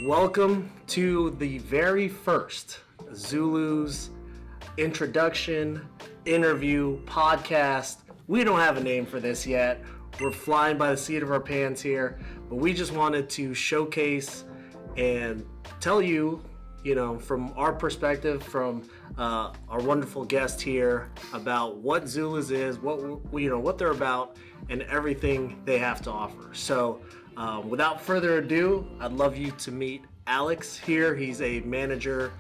Welcome to the very first Zulu's introduction, interview, podcast. We don't have a name for this yet. We're flying by the seat of our pants here, but we just wanted to showcase and tell you, from our perspective, from our wonderful guest here, about what Zulu's is, what they're about, and everything they have to offer. So, without further ado, I'd love you to meet Alex here. He's a manager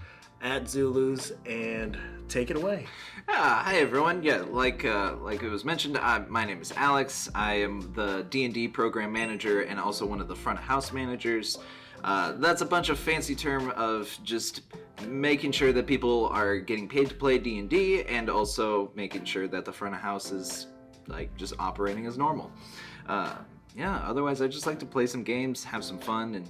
at Zulu's, and take it away. Hi everyone. Yeah, like it was mentioned, my name is Alex. I am the D&D program manager and also one of the front of house managers. That's a bunch of fancy term of just making sure that people are getting paid to play D&D and also making sure that the front of house is just operating as normal. Otherwise I just like to play some games, have some fun, and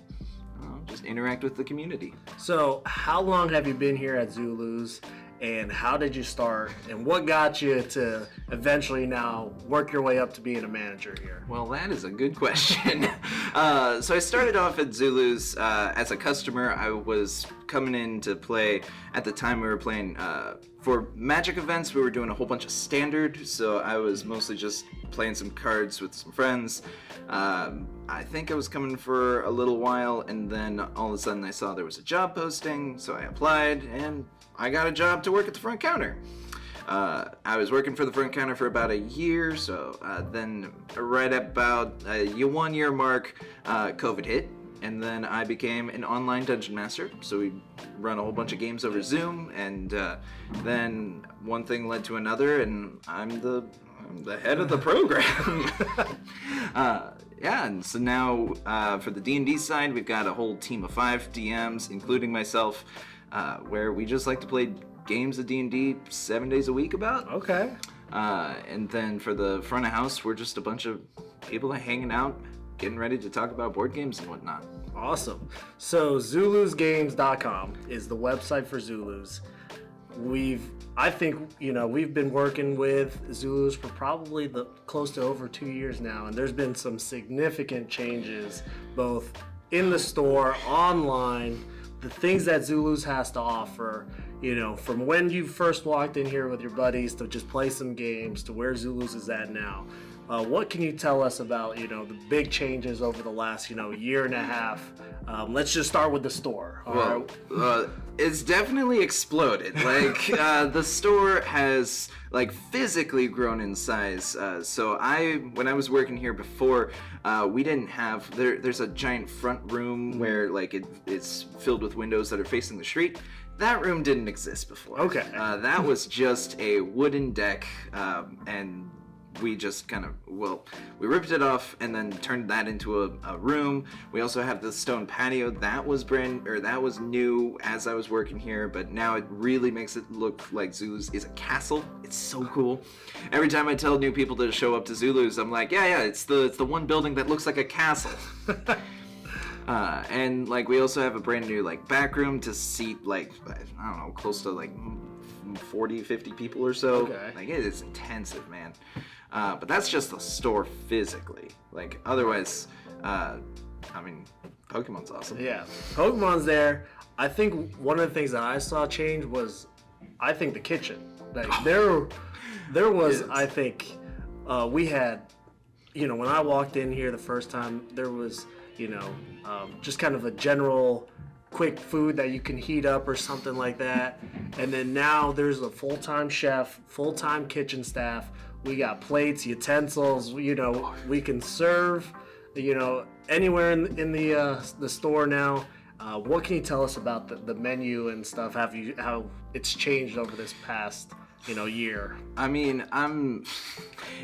just interact with the community. So, how long have you been here at Zulu's, and how did you start, and what got you to eventually now work your way up to being a manager here? Well, that is a good question. So I started off at Zulu's as a customer. I was coming in to play. At the time we were playing for Magic events. We were doing a whole bunch of standard, so I was mostly just playing some cards with some friends. I think I was coming for a little while, and then all of a sudden I saw there was a job posting, so I applied, and I got a job to work at the front counter. I was working for the front counter for about a year, so then right at about a 1 year mark, COVID hit, and then I became an online dungeon master. So we run a whole bunch of games over Zoom, and then one thing led to another, and I'm the head of the program. And so now for the D&D side, we've got a whole team of 5 DMs, including myself, where we just like to play games of D&D 7 days a week about. Okay. And then for the front of house, we're just a bunch of people hanging out, getting ready to talk about board games and whatnot. Awesome. So zulusgames.com is the website for Zulu's. We've been working with Zulu's for probably close to over 2 years now, and there's been some significant changes both in the store, online, the things that Zulu's has to offer, from when you first walked in here with your buddies to just play some games to where Zulu's is at now. What can you tell us about, the big changes over the last, year and a half? Let's just start with the store. It's definitely exploded. The store has physically grown in size. So when I was working here before, we didn't have there's a giant front room where it's filled with windows that are facing the street. That room didn't exist before. Okay. That was just a wooden deck, and we just we ripped it off and then turned that into a room. We also have the stone patio that was new as I was working here, but now it really makes it look like Zulu's is a castle. It's so cool. Every time I tell new people to show up to Zulu's, I'm like, yeah, it's the one building that looks like a castle. And we also have a brand new back room to seat close to 40, 50 people or so. Okay. It is intensive, man. But that's just the store physically. Otherwise, Pokemon's awesome. Yeah, Pokemon's there. I think one of the things that I saw change was, the kitchen. There was, I think, we had, when I walked in here the first time, there was, just kind of a general quick food that you can heat up or something like that. And then now there's a full-time chef, full-time kitchen staff. We got plates, utensils, we can serve, anywhere in the store now. What can you tell us about the menu and stuff? How it's changed over this past, year?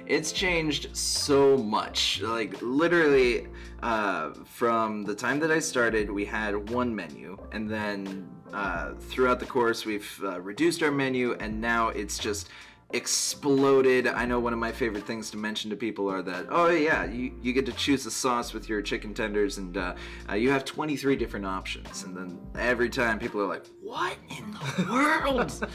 It's changed so much. Literally, from the time that I started, we had one menu, and then throughout the course, we've reduced our menu, and now it's just exploded. I know one of my favorite things to mention to people are that, oh yeah, you get to choose the sauce with your chicken tenders, and you have 23 different options, and then every time people are like, what in the world?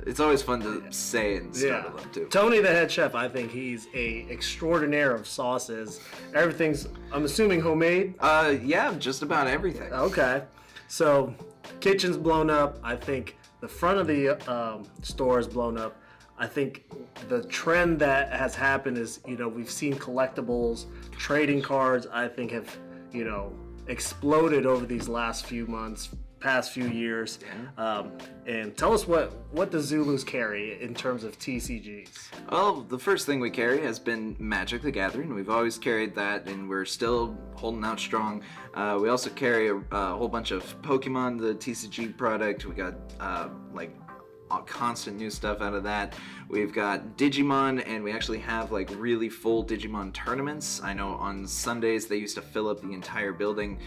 It's always fun to say and startle them too. Tony, the head chef, I think he's a extraordinaire of sauces. Everything's, I'm assuming, homemade? Yeah, just about everything. Okay. So, kitchen's blown up. I think the front of the store is blown up. I think the trend that has happened is, we've seen collectibles, trading cards, I think have, exploded over these last few months, past few years. And tell us what the Zulus carry in terms of TCGs. Well, the first thing we carry has been Magic the Gathering. We've always carried that, and we're still holding out strong. We also carry a whole bunch of Pokemon, the TCG product. We got constant new stuff out of that. We've got Digimon, and we actually have really full Digimon tournaments. I know on Sundays they used to fill up the entire building,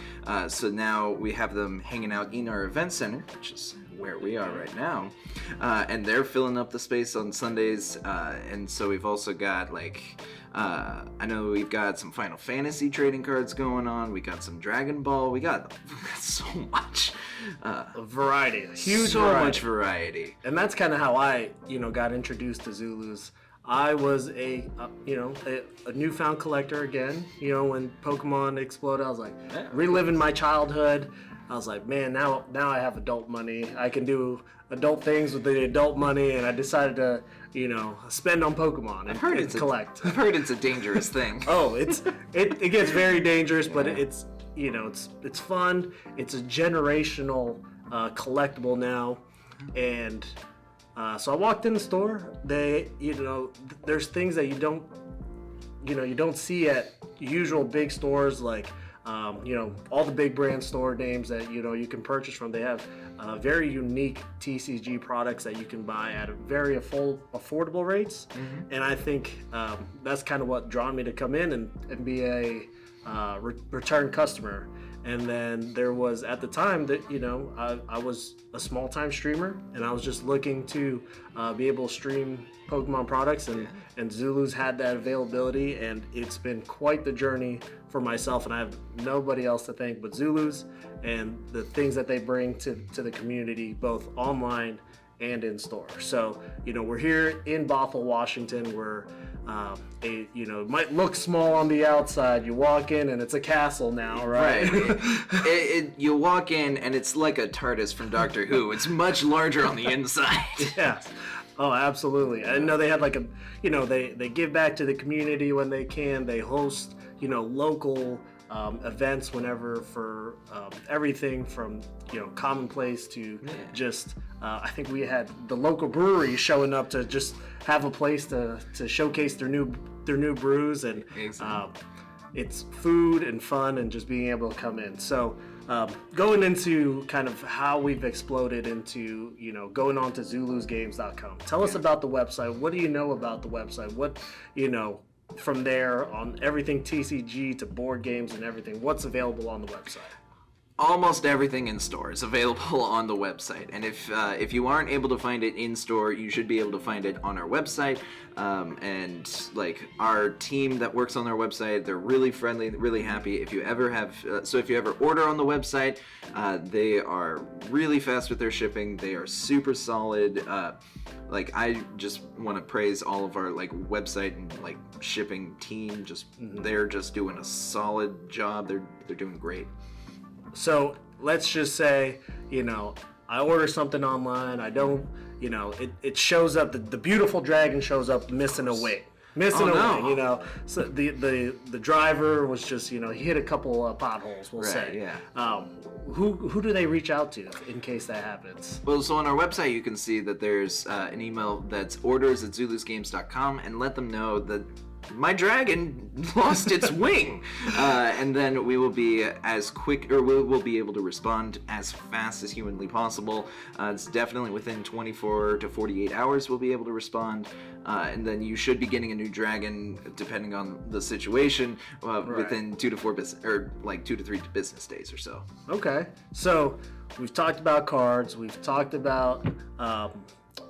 so now we have them hanging out in our event center, which is where we are right now, and they're filling up the space on Sundays. And so we've also got I know we've got some Final Fantasy trading cards going on. We got some Dragon Ball. We got so much. Variety, huge so variety. much variety. And that's kind of how I, got introduced to Zulus. I was a newfound collector again. When Pokemon exploded, I was like, reliving my childhood. I was like, man, now I have adult money. I can do adult things with the adult money, and I decided to, spend on Pokemon and collect. I've heard it's a dangerous thing. Oh, it gets very dangerous, but it's it's fun. It's a generational collectible now, and so I walked in the store. There's things that you don't see at usual big stores, like all the big brand store names that you can purchase from. They have very unique TCG products that you can buy at a very affordable rates, and I think that's kind of what drawn me to come in and be a return customer. And then there was, at the time that I was a small time streamer, and I was just looking to be able to stream Pokemon products, and Zulu's had that availability, and it's been quite the journey for myself, and I have nobody else to thank but Zulu's and the things that they bring to the community, both online and in store. So we're here in Bothell, Washington. We're it might look small on the outside. You walk in and it's a castle now, right? You walk in and it's like a TARDIS from Doctor Who. It's much larger on the inside. Yeah. Oh, absolutely. I know they had they give back to the community when they can. They host local events whenever for everything from commonplace to just I think we had the local brewery showing up to just have a place to showcase their new brews, and it's food and fun and just being able to come in. So going into kind of how we've exploded into going on to zulusgames.com. Tell us about the website. What do you know about the website? What from there on everything TCG to board games and everything, what's available on the website? Almost everything in store is available on the website, and if you aren't able to find it in store, you should be able to find it on our website. And our team that works on our website, they're really friendly, really happy. If you ever order on the website, they are really fast with their shipping. They are super solid. I just want to praise all of our website and shipping team. They're just doing a solid job. They're doing great. So let's just say, I order something online. I don't, it shows up. The beautiful dragon shows up missing a wing. wing. So the driver was just, he hit a couple potholes, we'll say. Yeah. Who do they reach out to in case that happens? Well, so on our website, you can see that there's an email that's orders@zulusgames.com, and let them know that my dragon lost its wing, and then we will be we'll be able to respond as fast as humanly possible. It's definitely within 24 to 48 hours we'll be able to respond, and then you should be getting a new dragon, depending on the situation, within 2 to 4 business, or 2 to 3 business days or so. Okay, so we've talked about cards, we've talked about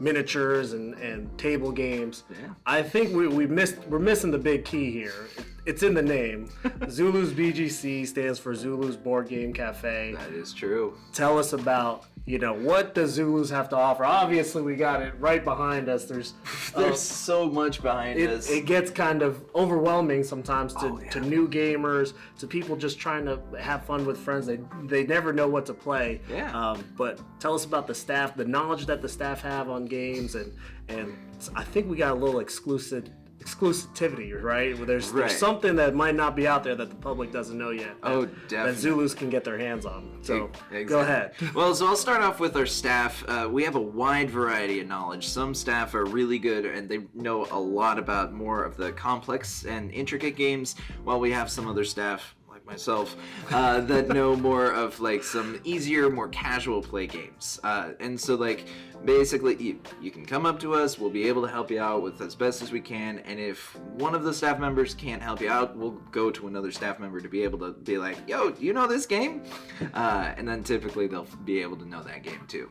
miniatures and table games. Yeah. I think we're missing the big key here. It's in the name. Zulu's BGC stands for Zulu's Board Game Cafe. That is true. Tell us about, what does Zulus have to offer? Obviously, we got it right behind us. There's so much behind us. It gets kind of overwhelming sometimes to new gamers, to people just trying to have fun with friends. They never know what to play. Yeah. But tell us about the staff, the knowledge that the staff have on games, and I think we got a little exclusivity, right? Where there's something that might not be out there that the public doesn't know yet. Definitely. That Zulus can get their hands on. So Exactly. Go ahead. Well, so I'll start off with our staff. We have a wide variety of knowledge. Some staff are really good and they know a lot about more of the complex and intricate games, while we have some other staff, like myself, that know more of like some easier, more casual play games. And so like basically you can come up to us, we'll be able to help you out with as best as we can, and if one of the staff members can't help you out, we'll go to another staff member to be able to be like, yo, do you know this game? And then typically they'll be able to know that game too.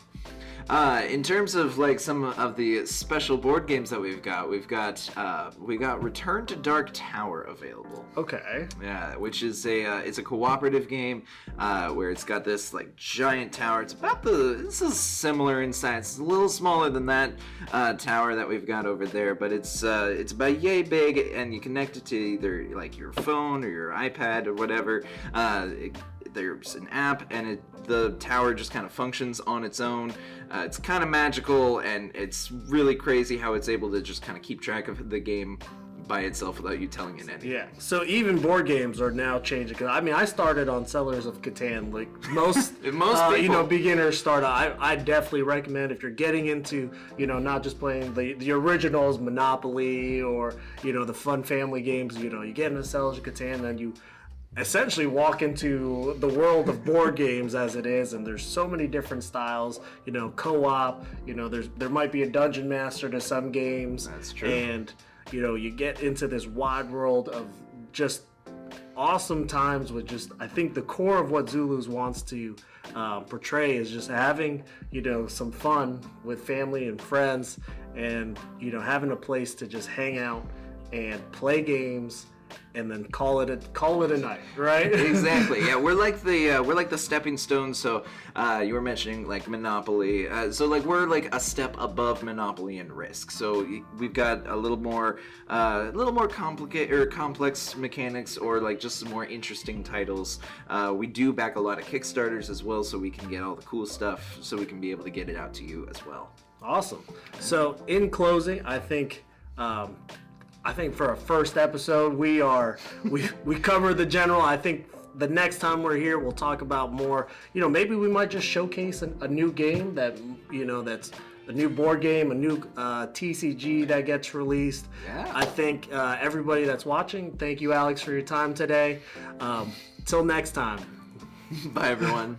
In terms of like some of the special board games that we got Return to Dark Tower available. Okay. Yeah, which is it's a cooperative game where it's got this like giant tower. This is similar in size. It's a little smaller than that tower that we've got over there, but it's about yay big, and you connect it to either like your phone or your iPad or whatever. There's an app, and the tower just kind of functions on its own. It's kind of magical, and it's really crazy how it's able to just kind of keep track of the game by itself without you telling it anything. Yeah, so even board games are now changing. Cause I started on Settlers of Catan, like most people. beginners start. I definitely recommend, if you're getting into, not just playing the originals, Monopoly, or the fun family games. You get into Settlers of Catan, and you essentially walk into the world of board games as it is, and there's so many different styles, co-op, there might be a dungeon master to some games. That's true. And you get into this wide world of just awesome times with just, I think the core of what Zulus wants to portray is just having, some fun with family and friends, and, having a place to just hang out and play games, and then call it a night, right? Exactly. Yeah, we're like the stepping stone. So you were mentioning like Monopoly. So like we're like a step above Monopoly in Risk. So we've got a little more complicated or complex mechanics, or like just some more interesting titles. We do back a lot of Kickstarters as well, so we can get all the cool stuff, so we can be able to get it out to you as well. Awesome. So in closing, I think for a first episode, we covered the general. I think the next time we're here, we'll talk about more. Maybe we might just showcase a new game that that's a new board game, a new TCG that gets released. Yeah. I think everybody that's watching, thank you, Alex, for your time today. Till next time. Bye, everyone.